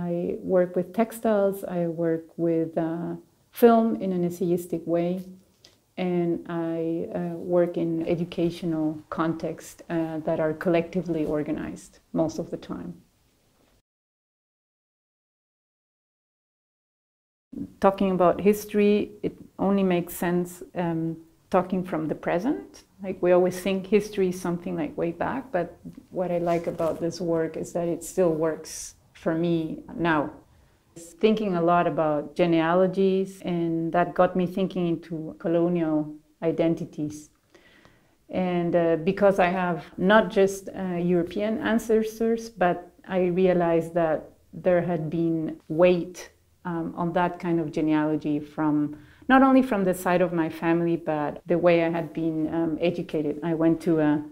I work with textiles, I work with film in an essayistic way, and I work in educational contexts that are collectively organized most of the time. Talking about history, it only makes sense talking from the present. Like, we always think history is something like way back, but what I like about this work is that it still works for me now. Thinking a lot about genealogies, and that got me thinking into colonial identities. And because I have not just European ancestors, but I realized that there had been weight on that kind of genealogy from not only from the side of my family, but the way I had been educated. I went to a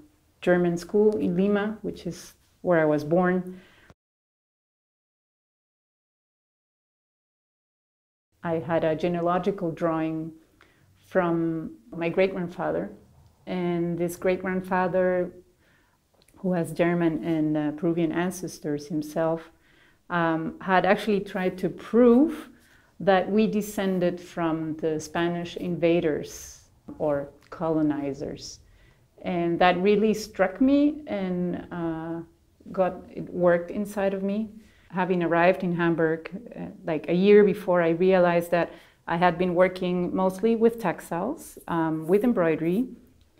German school in Lima, which is where I was born. I had a genealogical drawing from my great-grandfather, and this great-grandfather, who has German and Peruvian ancestors himself, had actually tried to prove that we descended from the Spanish invaders or colonizers. And that really struck me, and it worked inside of me. Having arrived in Hamburg like a year before, I realized that I had been working mostly with textiles, with embroidery.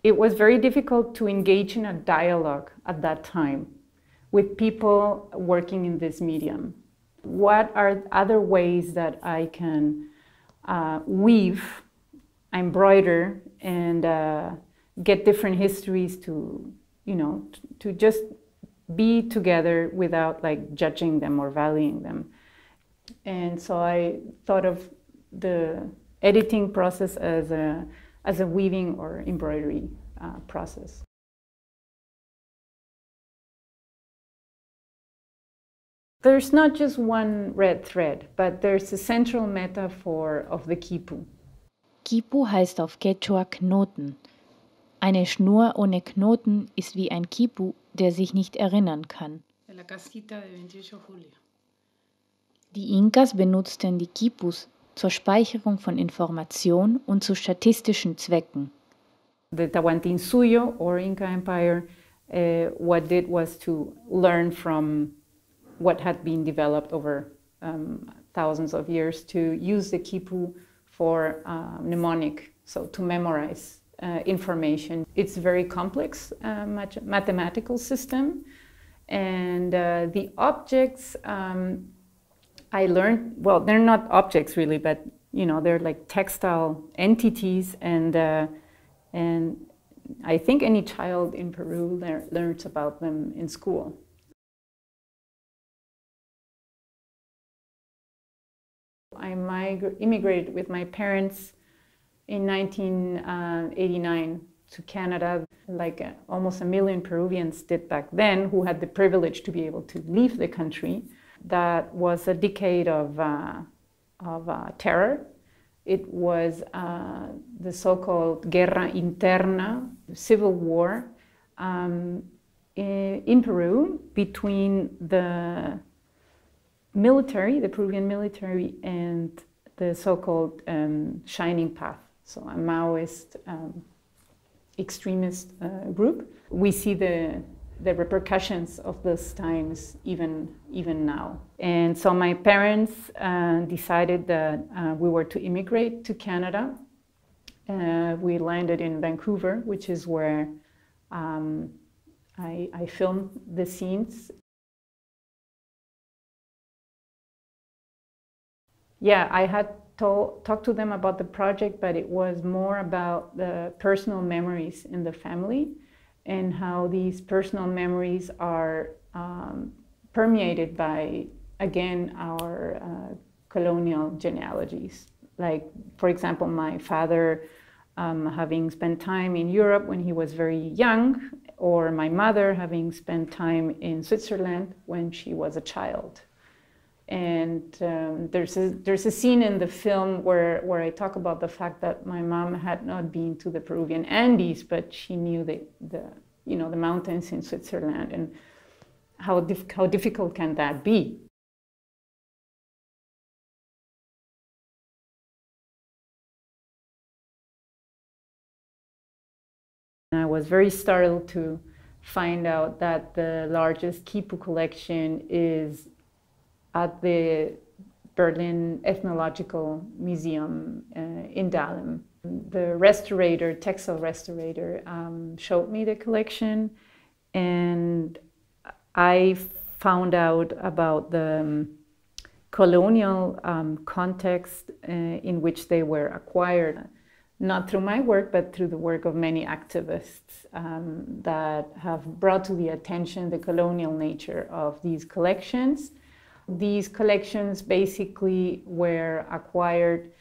It was very difficult to engage in a dialogue at that time with people working in this medium. What are other ways that I can weave, embroider, and get different histories to, to just be together without like judging them or valuing them. And so I thought of the editing process as a weaving or embroidery process. There's not just one red thread, but there's a central metaphor of the quipu. Quipu heißt auf Quechua Knoten. Eine Schnur ohne Knoten ist wie ein Quipu, der sich nicht erinnern kann. Die Inkas benutzten die Quipus zur Speicherung von Information und zu statistischen Zwecken. The Tawantinsuyo, or Inca Empire, what did was to learn from what had been developed over thousands of years, to use the quipu for mnemonic, so to memorize information. It's a very complex mathematical system, and the objects I learned, well, they're not objects really, but they're like textile entities, and I think any child in Peru learns about them in school. I immigrated with my parents in 1989 to Canada, like almost 1 million Peruvians did back then, who had the privilege to be able to leave the country. That was a decade of terror. It was the so-called guerra interna, civil war, in Peru between the military, the Peruvian military, and the so-called Shining Path, so a Maoist extremist group. We see the repercussions of those times even now. And so my parents decided that we were to immigrate to Canada. We landed in Vancouver, which is where I filmed the scenes. Yeah, I had talked to them about the project, but it was more about the personal memories in the family and how these personal memories are permeated by, again, our colonial genealogies. Like, for example, my father having spent time in Europe when he was very young, or my mother having spent time in Switzerland when she was a child. And there's a scene in the film where I talk about the fact that my mom had not been to the Peruvian Andes, but she knew the mountains in Switzerland, and how difficult can that be? And I was very startled to find out that the largest Quipus collection is at the Berlin Ethnological Museum in Dahlem. The restorator, textile restorator, showed me the collection, and I found out about the colonial context in which they were acquired, not through my work, but through the work of many activists that have brought to the attention the colonial nature of these collections. These collections basically were acquired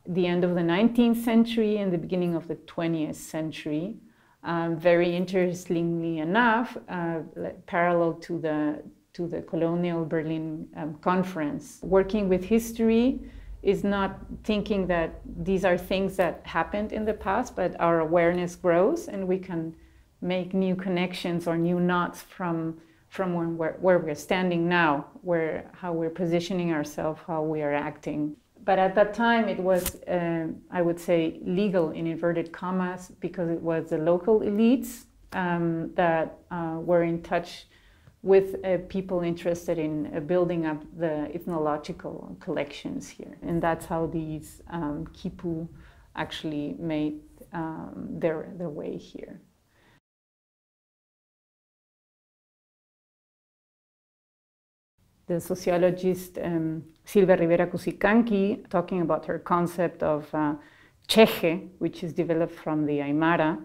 the end of the 19th century and the beginning of the 20th century. Very interestingly enough, parallel to the colonial Berlin conference. Working with history is not thinking that these are things that happened in the past, but our awareness grows and we can make new connections or new knots from where we're standing now, how we're positioning ourselves, how we are acting. But at that time it was, I would say, legal in inverted commas, because it was the local elites that were in touch with people interested in building up the ethnological collections here. And that's how these Quipus actually made their way here. The sociologist Silvia Rivera Cusicanqui, talking about her concept of cheche, which is developed from the Aymara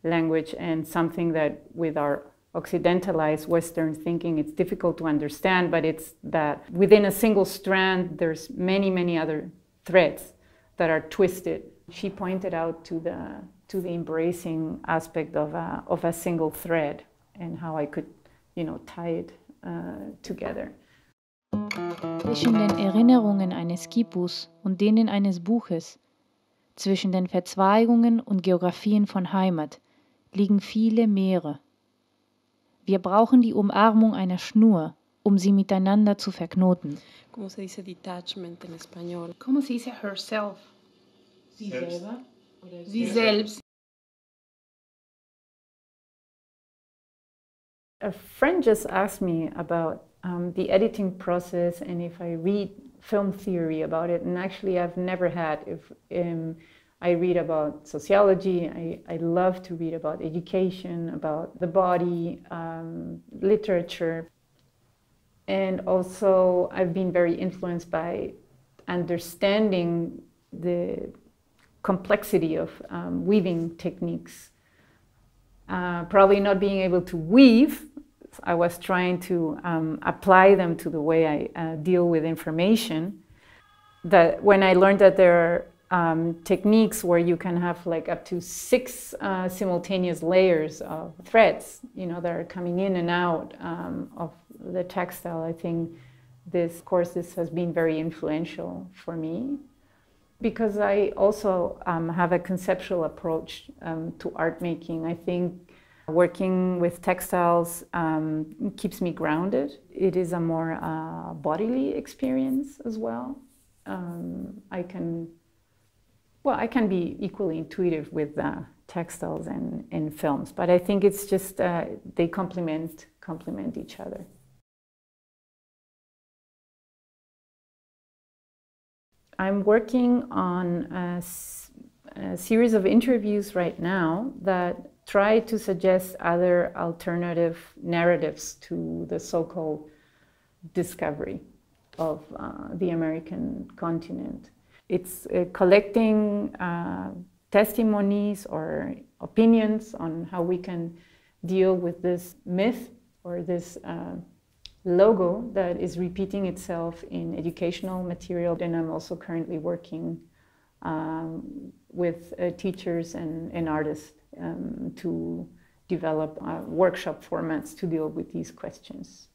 language, and something that with our occidentalized Western thinking it's difficult to understand, but it's that within a single strand there's many, many other threads that are twisted. She pointed out to the embracing aspect of a single thread and how I could, tie it together. Zwischen den Erinnerungen eines Quipus und denen eines Buches, zwischen den Verzweigungen und Geografien von Heimat, liegen viele Meere. Wir brauchen die Umarmung einer Schnur, um sie miteinander zu verknoten. ¿Cómo se dice detachment en español? ¿Cómo se dice herself? Sie selber? Oder sie selbst? A friend just asked me about the editing process and if I read film theory about it, and actually I've never had. If I read about sociology, I love to read about education, about the body, literature, and also I've been very influenced by understanding the complexity of weaving techniques. Probably not being able to weave, I was trying to apply them to the way I deal with information. That when I learned that there are techniques where you can have like up to 6 simultaneous layers of threads, that are coming in and out of the textile, I think this has been very influential for me. Because I also have a conceptual approach to art making. I think working with textiles keeps me grounded. It is a more bodily experience as well. I can be equally intuitive with textiles and films, but I think it's just they complement each other. I'm working on a series of interviews right now that try to suggest other alternative narratives to the so-called discovery of the American continent. It's collecting testimonies or opinions on how we can deal with this myth or this logo that is repeating itself in educational material. And I'm also currently working with teachers and artists to develop workshop formats to deal with these questions.